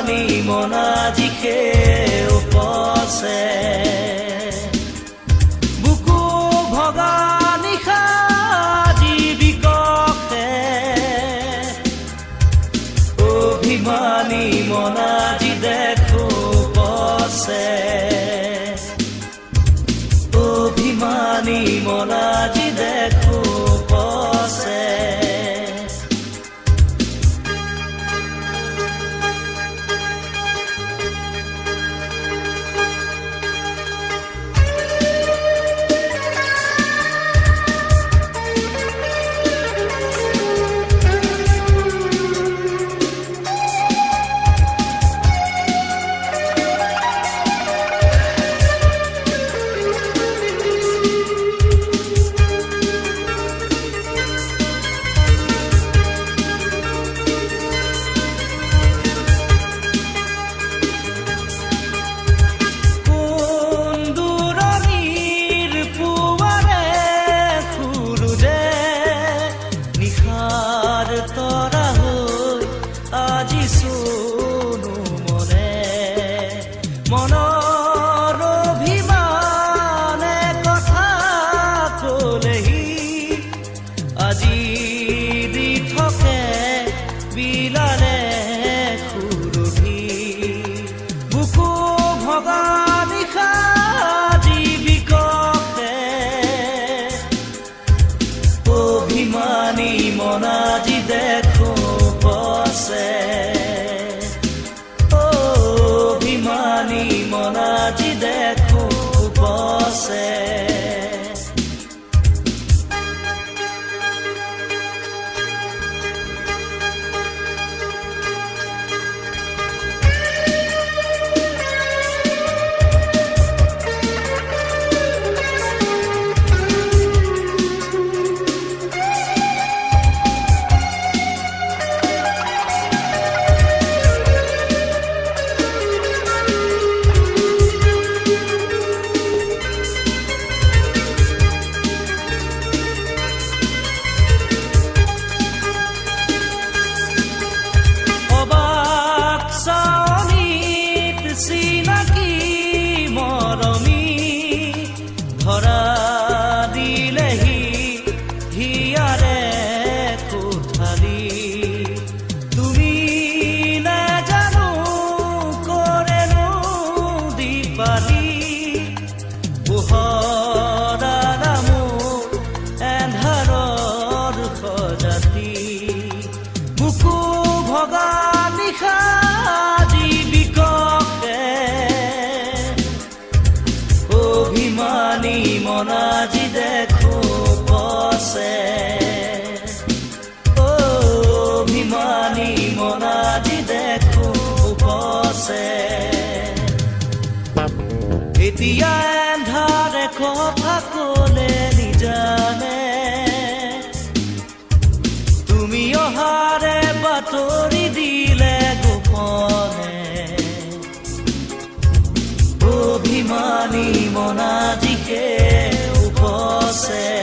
অভিমানী মনাজিকে উপচে বুকু ভগা নিশা জীৱিককে অভিমানী মনাজি দেখো উপচে অভিমানী মনাজি দেখো উপচে মনৰ অভিমানে কথা কলেহি আজি দি থাকে বিলালে সুৰভি বুকু ভগা নিশা জীৱিককে অভিমানী মনাজি দেখো উপচে মনাজি দেখো উপচে চিনাকি মৰমী ধৰা দিলেহি হিয়াৰে কোঠালি তুমি নাজানো কৰেনো দিপালি পোহৰা নামো এন্ধাৰৰ সজাতি বুকু ভগা নিশা অভিমানী মনাজি দেখো উপচে অভিমানী মনাজি দেখো উপচে এতিয়া এন্ধাৰে কথা কলে নিজানে তুমি অহাৰে বাতৰি দিলে গোপনে অভিমানী মনাজিকে উপচে